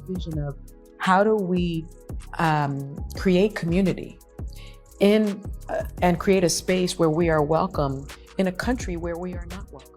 vision of how do we create community and create a space where we are welcome in a country where we are not welcome.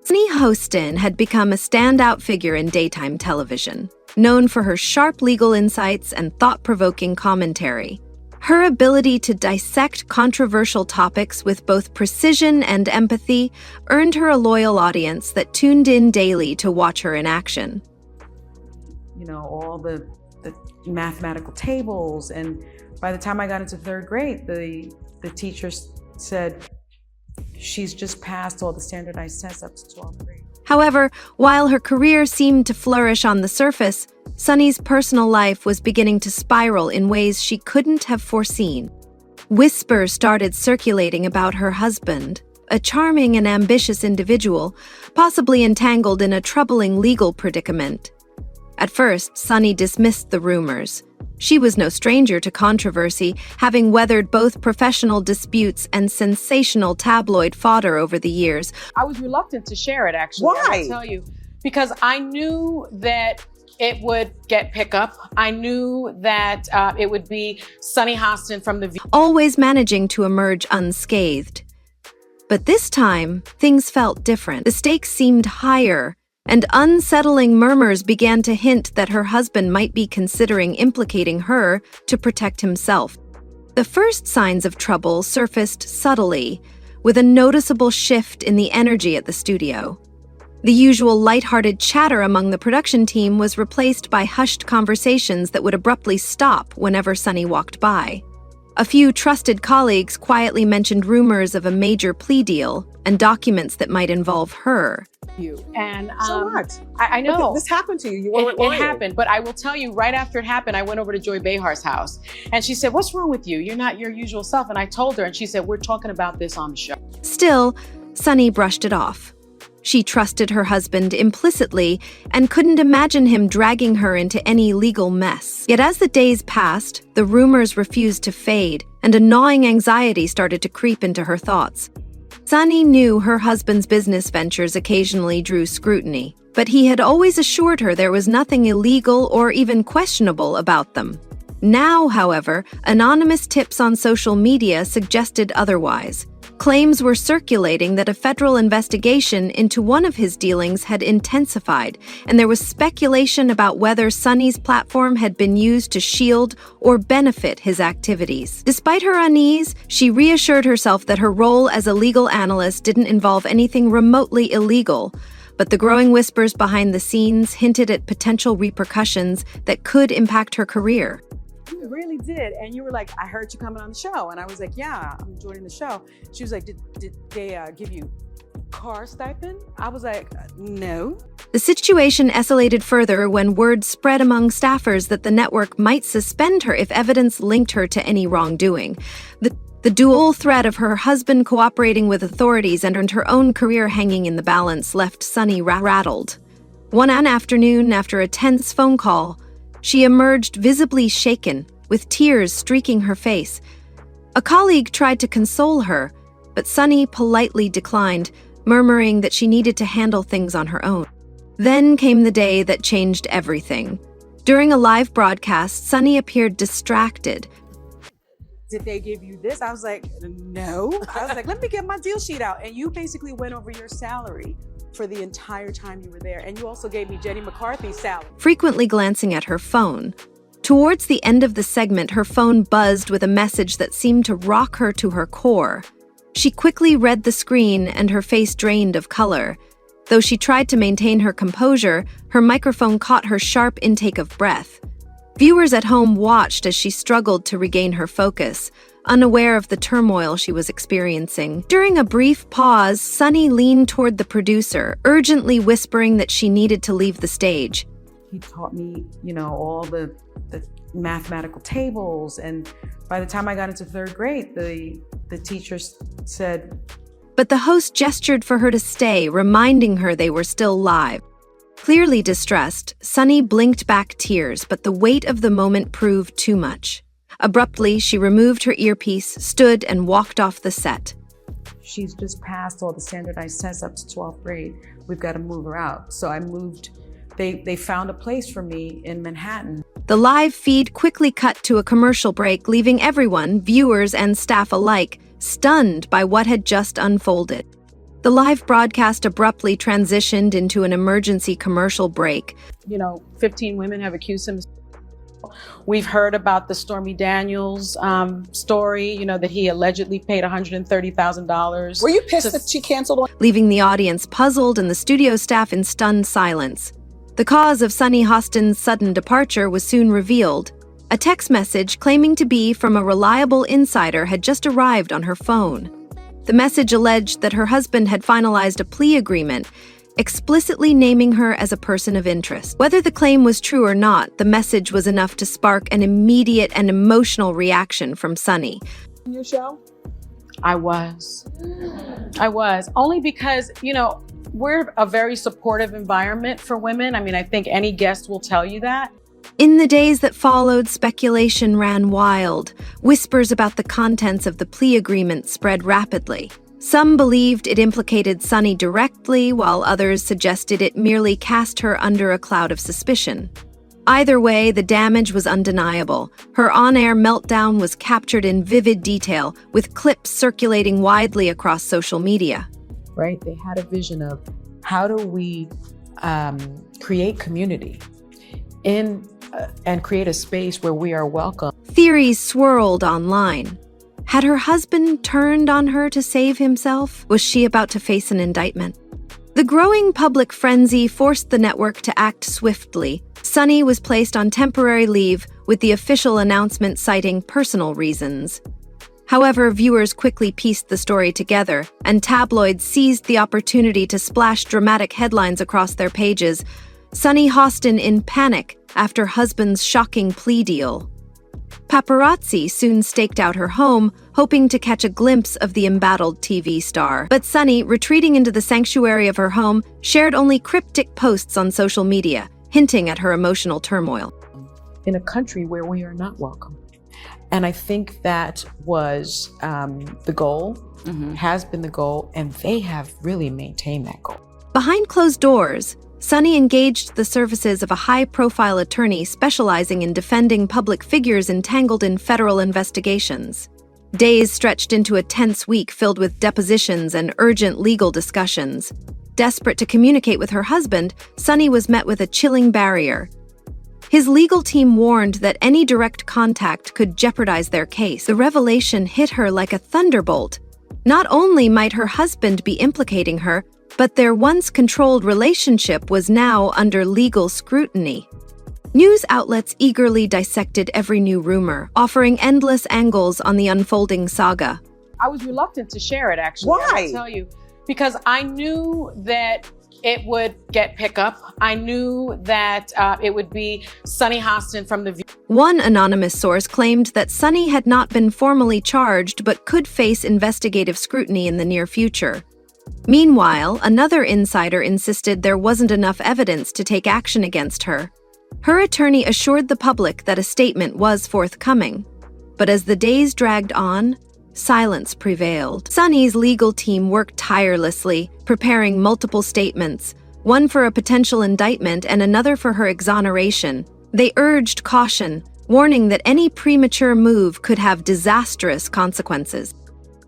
Sunny Hostin had become a standout figure in daytime television, known for her sharp legal insights and thought-provoking commentary. Her ability to dissect controversial topics with both precision and empathy earned her a loyal audience that tuned in daily to watch her in action. You know, all the mathematical tables, and by the time I got into third grade, the teacher said, she's just passed all the standardized tests up to 12th grade. However, while her career seemed to flourish on the surface, Sunny's personal life was beginning to spiral in ways she couldn't have foreseen. Whispers started circulating about her husband, a charming and ambitious individual, possibly entangled in a troubling legal predicament. At first, Sunny dismissed the rumors. She was no stranger to controversy, having weathered both professional disputes and sensational tabloid fodder over the years. I was reluctant to share it, actually. Why? I will tell you. Because I knew that it would get pickup. I knew that it would be Sunny Hostin from the... Always managing to emerge unscathed. But this time, things felt different. The stakes seemed higher, and unsettling murmurs began to hint that her husband might be considering implicating her to protect himself. The first signs of trouble surfaced subtly, with a noticeable shift in the energy at the studio. The usual lighthearted chatter among the production team was replaced by hushed conversations that would abruptly stop whenever Sunny walked by. A few trusted colleagues quietly mentioned rumors of a major plea deal and documents that might involve her. And So what? I know. This happened to you. You weren't It happened, but I will tell you, right after it happened, I went over to Joy Behar's house, and she said, "What's wrong with you? You're not your usual self." And I told her, and she said, "We're talking about this on the show." Still, Sunny brushed it off. She trusted her husband implicitly and couldn't imagine him dragging her into any legal mess. Yet as the days passed, the rumors refused to fade, and a gnawing anxiety started to creep into her thoughts. Sunny knew her husband's business ventures occasionally drew scrutiny, but he had always assured her there was nothing illegal or even questionable about them. Now, however, anonymous tips on social media suggested otherwise. Claims were circulating that a federal investigation into one of his dealings had intensified, and there was speculation about whether Sunny's platform had been used to shield or benefit his activities. Despite her unease, she reassured herself that her role as a legal analyst didn't involve anything remotely illegal, but the growing whispers behind the scenes hinted at potential repercussions that could impact her career. You really did. And you were like, "I heard you coming on the show." And I was like, "Yeah, I'm joining the show." She was like, did they give you car stipend?" I was like, "No." The situation escalated further when word spread among staffers that the network might suspend her if evidence linked her to any wrongdoing. The dual threat of her husband cooperating with authorities and her own career hanging in the balance left Sunny rattled. One afternoon, after a tense phone call, she emerged visibly shaken, with tears streaking her face. A colleague tried to console her, but Sunny politely declined, murmuring that she needed to handle things on her own. Then came the day that changed everything. During a live broadcast, Sunny appeared distracted. "Did they give you this?" I was like, "No." I was like, "Let me get my deal sheet out." And you basically went over your salary for the entire time you were there. And you also gave me Jenny McCarthy's salary. Frequently glancing at her phone. Towards the end of the segment, her phone buzzed with a message that seemed to rock her to her core. She quickly read the screen and her face drained of color. Though she tried to maintain her composure, her microphone caught her sharp intake of breath. Viewers at home watched as she struggled to regain her focus, unaware of the turmoil she was experiencing. During a brief pause, Sunny leaned toward the producer, urgently whispering that she needed to leave the stage. He taught me, all the mathematical tables, and by the time I got into third grade, the teacher said... But the host gestured for her to stay, reminding her they were still live. Clearly distressed, Sunny blinked back tears, but the weight of the moment proved too much. Abruptly, she removed her earpiece, stood, and walked off the set. "She's just passed all the standardized tests up to 12th grade. We've got to move her out." So I moved they found a place for me in Manhattan. The live feed quickly cut to a commercial break, leaving everyone, viewers and staff alike, stunned by what had just unfolded. The live broadcast abruptly transitioned into an emergency commercial break. 15 women have accused him. We've heard about the Stormy Daniels story, that he allegedly paid $130,000. Were you pissed that she canceled on? Leaving the audience puzzled and the studio staff in stunned silence. The cause of Sunny Hostin's sudden departure was soon revealed. A text message claiming to be from a reliable insider had just arrived on her phone. The message alleged that her husband had finalized a plea agreement, explicitly naming her as a person of interest. Whether the claim was true or not, the message was enough to spark an immediate and emotional reaction from Sunny. Your show? I was. Only because, we're a very supportive environment for women. I think any guest will tell you that. In the days that followed, speculation ran wild. Whispers about the contents of the plea agreement spread rapidly. Some believed it implicated Sunny directly, while others suggested it merely cast her under a cloud of suspicion. Either way, the damage was undeniable. Her on-air meltdown was captured in vivid detail, with clips circulating widely across social media. Right? They had a vision of how do we create community and create a space where we are welcome. Theories swirled online. Had her husband turned on her to save himself? Was she about to face an indictment? The growing public frenzy forced the network to act swiftly. Sunny was placed on temporary leave, with the official announcement citing personal reasons. However, viewers quickly pieced the story together, and tabloids seized the opportunity to splash dramatic headlines across their pages. Sunny Hostin in panic after husband's shocking plea deal. Paparazzi soon staked out her home, hoping to catch a glimpse of the embattled TV star. But Sunny, retreating into the sanctuary of her home, shared only cryptic posts on social media, hinting at her emotional turmoil. In a country where we are not welcome. And I think that was the goal, has been the goal, and they have really maintained that goal. Behind closed doors, Sunny engaged the services of a high-profile attorney specializing in defending public figures entangled in federal investigations. Days stretched into a tense week filled with depositions and urgent legal discussions. Desperate to communicate with her husband, Sunny was met with a chilling barrier. His legal team warned that any direct contact could jeopardize their case. The revelation hit her like a thunderbolt. Not only might her husband be implicating her, but their once controlled relationship was now under legal scrutiny. News outlets eagerly dissected every new rumor, offering endless angles on the unfolding saga. I was reluctant to share it, actually. Why? I will tell you. Because I knew that it would get pickup. I knew that it would be Sunny Hostin from The View. One anonymous source claimed that Sunny had not been formally charged but could face investigative scrutiny in the near future. Meanwhile, another insider insisted there wasn't enough evidence to take action against her. Her attorney assured the public that a statement was forthcoming. But as the days dragged on, silence prevailed. Sunny's legal team worked tirelessly, preparing multiple statements, one for a potential indictment and another for her exoneration. They urged caution, warning that any premature move could have disastrous consequences.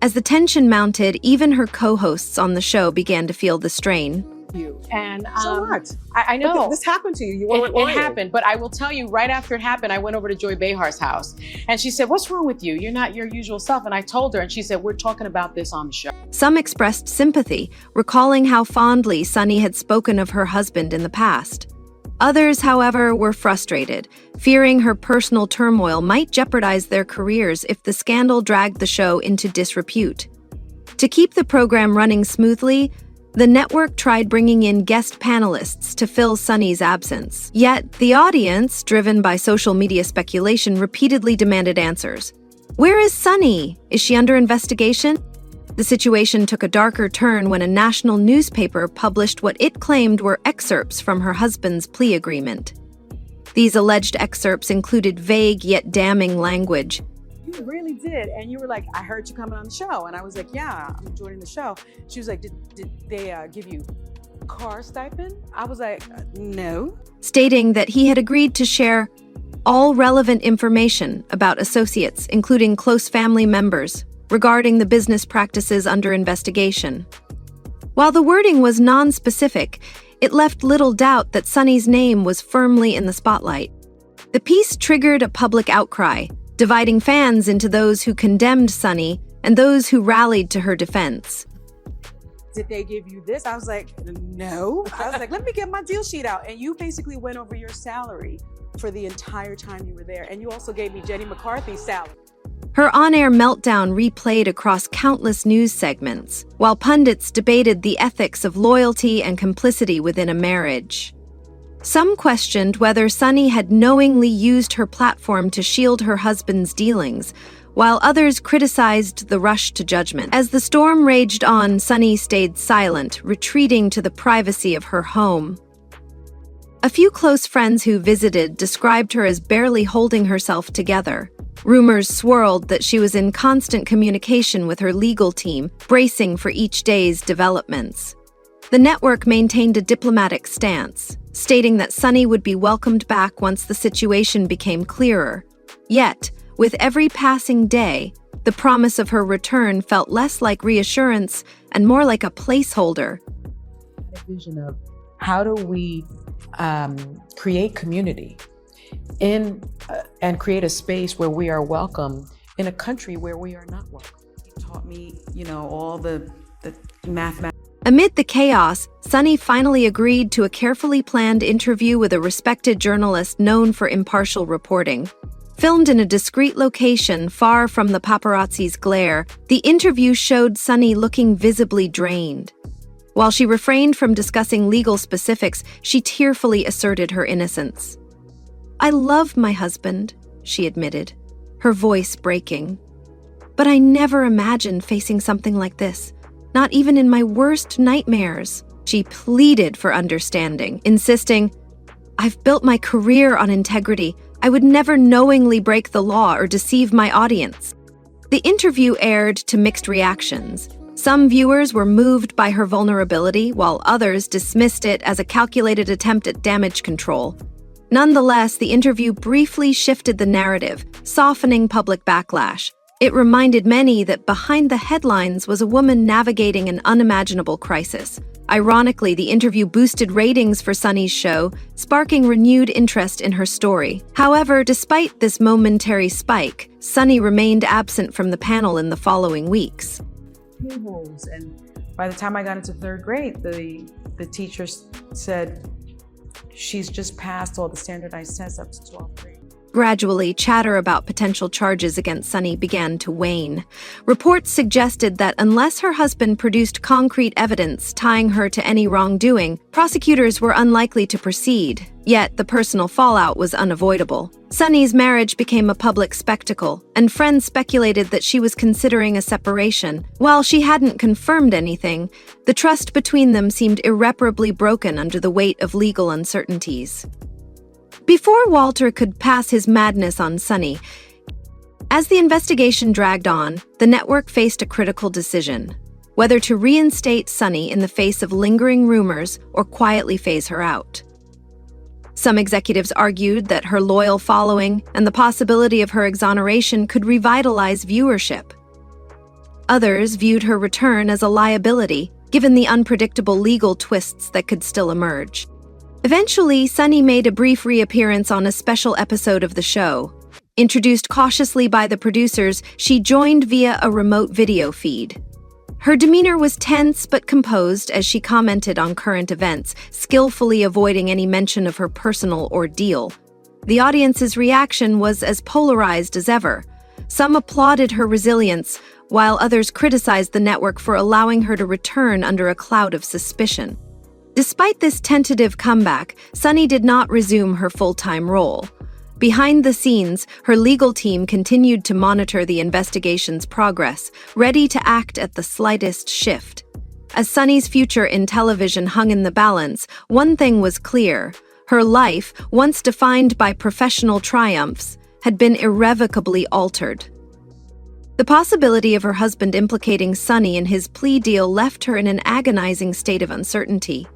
As the tension mounted, even her co-hosts on the show began to feel the strain. And So what? I know. This happened to you. You weren't It lying. happened, but I will tell you, right after it happened, I went over to Joy Behar's house, and she said, "What's wrong with you? You're not your usual self." And I told her, and she said, "We're talking about this on the show." Some expressed sympathy, recalling how fondly Sunny had spoken of her husband in the past. Others, however, were frustrated, fearing her personal turmoil might jeopardize their careers if the scandal dragged the show into disrepute. To keep the program running smoothly, the network tried bringing in guest panelists to fill Sunny's absence. Yet, the audience, driven by social media speculation, repeatedly demanded answers. Where is Sunny? Is she under investigation? The situation took a darker turn when a national newspaper published what it claimed were excerpts from her husband's plea agreement. These alleged excerpts included vague yet damning language. You really did. And you were like, "I heard you coming on the show." And I was like, "Yeah, I'm joining the show." She was like, did they give you car stipend? I was like, no. Stating that he had agreed to share all relevant information about associates, including close family members, regarding the business practices under investigation. While the wording was non-specific, it left little doubt that Sunny's name was firmly in the spotlight. The piece triggered a public outcry, dividing fans into those who condemned Sunny and those who rallied to her defense. Did they give you this? I was like, no. I was like, let me get my deal sheet out. And you basically went over your salary for the entire time you were there. And you also gave me Jenny McCarthy's salary. Her on-air meltdown replayed across countless news segments, while pundits debated the ethics of loyalty and complicity within a marriage. Some questioned whether Sunny had knowingly used her platform to shield her husband's dealings, while others criticized the rush to judgment. As the storm raged on, Sunny stayed silent, retreating to the privacy of her home. A few close friends who visited described her as barely holding herself together. Rumors swirled that she was in constant communication with her legal team, bracing for each day's developments. The network maintained a diplomatic stance, stating that Sunny would be welcomed back once the situation became clearer. Yet, with every passing day, the promise of her return felt less like reassurance and more like a placeholder. A vision of how do we create community and create a space where we are welcome in a country where we are not welcome. He taught me, all the mathematics. Amid the chaos, Sunny finally agreed to a carefully planned interview with a respected journalist known for impartial reporting. Filmed in a discreet location far from the paparazzi's glare, the interview showed Sunny looking visibly drained. While she refrained from discussing legal specifics, she tearfully asserted her innocence. "I love my husband," she admitted, her voice breaking. "But I never imagined facing something like this, not even in my worst nightmares." She pleaded for understanding, insisting, "I've built my career on integrity. I would never knowingly break the law or deceive my audience." The interview aired to mixed reactions. Some viewers were moved by her vulnerability, while others dismissed it as a calculated attempt at damage control. Nonetheless, the interview briefly shifted the narrative, softening public backlash. It reminded many that behind the headlines was a woman navigating an unimaginable crisis. Ironically, the interview boosted ratings for Sunny's show, sparking renewed interest in her story. However, despite this momentary spike, Sunny remained absent from the panel in the following weeks. Tables, and by the time I got into third grade, the teacher said she's just passed all the standardized tests up to 12th grade. Gradually, chatter about potential charges against Sunny began to wane. Reports suggested that unless her husband produced concrete evidence tying her to any wrongdoing, prosecutors were unlikely to proceed. Yet, the personal fallout was unavoidable. Sunny's marriage became a public spectacle, and friends speculated that she was considering a separation. While she hadn't confirmed anything, the trust between them seemed irreparably broken under the weight of legal uncertainties. Before Walter could pass his madness on Sunny, as the investigation dragged on, the network faced a critical decision: whether to reinstate Sunny in the face of lingering rumors or quietly phase her out. Some executives argued that her loyal following and the possibility of her exoneration could revitalize viewership. Others viewed her return as a liability, given the unpredictable legal twists that could still emerge. Eventually, Sunny made a brief reappearance on a special episode of the show. Introduced cautiously by the producers, she joined via a remote video feed. Her demeanor was tense but composed as she commented on current events, skillfully avoiding any mention of her personal ordeal. The audience's reaction was as polarized as ever. Some applauded her resilience, while others criticized the network for allowing her to return under a cloud of suspicion. Despite this tentative comeback, Sunny did not resume her full-time role. Behind the scenes, her legal team continued to monitor the investigation's progress, ready to act at the slightest shift. As Sunny's future in television hung in the balance, one thing was clear: her life, once defined by professional triumphs, had been irrevocably altered. The possibility of her husband implicating Sunny in his plea deal left her in an agonizing state of uncertainty.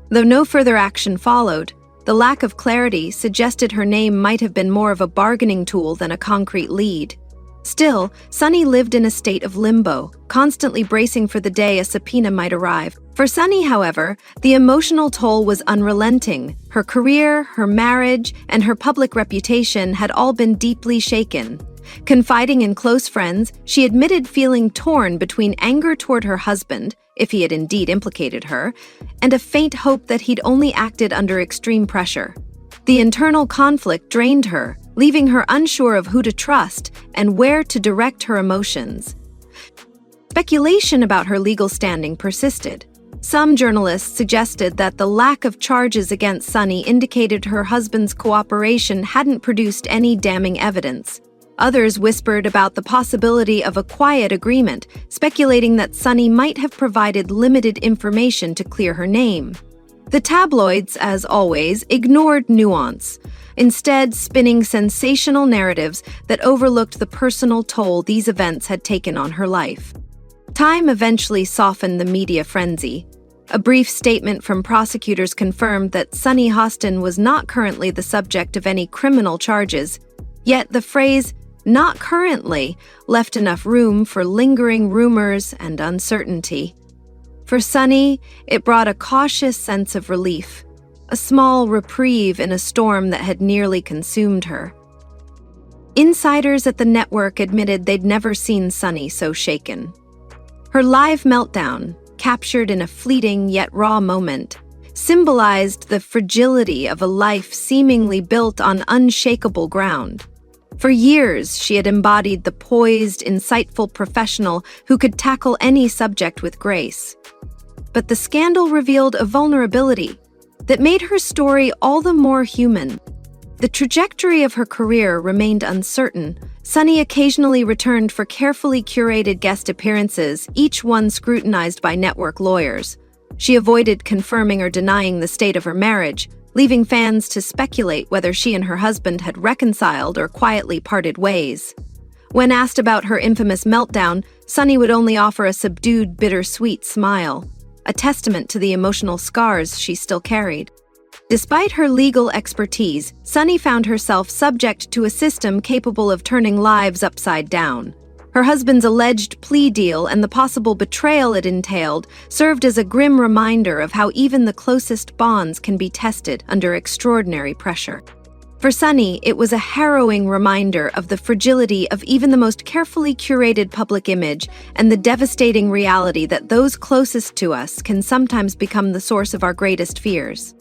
Though no further action followed, the lack of clarity suggested her name might have been more of a bargaining tool than a concrete lead. Still, Sunny lived in a state of limbo, constantly bracing for the day a subpoena might arrive. For Sunny, however, the emotional toll was unrelenting. Her career, her marriage, and her public reputation had all been deeply shaken. Confiding in close friends, she admitted feeling torn between anger toward her husband, if he had indeed implicated her, and a faint hope that he'd only acted under extreme pressure. The internal conflict drained her, leaving her unsure of who to trust and where to direct her emotions. Speculation about her legal standing persisted. Some journalists suggested that the lack of charges against Sunny indicated her husband's cooperation hadn't produced any damning evidence. Others whispered about the possibility of a quiet agreement, speculating that Sunny might have provided limited information to clear her name. The tabloids, as always, ignored nuance, instead spinning sensational narratives that overlooked the personal toll these events had taken on her life. Time eventually softened the media frenzy. A brief statement from prosecutors confirmed that Sunny Hostin was not currently the subject of any criminal charges, yet the phrase, "not currently," left enough room for lingering rumors and uncertainty. For Sunny, it brought a cautious sense of relief, a small reprieve in a storm that had nearly consumed her. Insiders at the network admitted they'd never seen Sunny so shaken. Her live meltdown, captured in a fleeting yet raw moment, symbolized the fragility of a life seemingly built on unshakable ground. For years, she had embodied the poised, insightful professional who could tackle any subject with grace. But the scandal revealed a vulnerability that made her story all the more human. The trajectory of her career remained uncertain. Sunny occasionally returned for carefully curated guest appearances, each one scrutinized by network lawyers. She avoided confirming or denying the state of her marriage, leaving fans to speculate whether she and her husband had reconciled or quietly parted ways. When asked about her infamous meltdown, Sunny would only offer a subdued, bittersweet smile, a testament to the emotional scars she still carried. Despite her legal expertise, Sunny found herself subject to a system capable of turning lives upside down. Her husband's alleged plea deal and the possible betrayal it entailed served as a grim reminder of how even the closest bonds can be tested under extraordinary pressure. For Sunny, it was a harrowing reminder of the fragility of even the most carefully curated public image and the devastating reality that those closest to us can sometimes become the source of our greatest fears.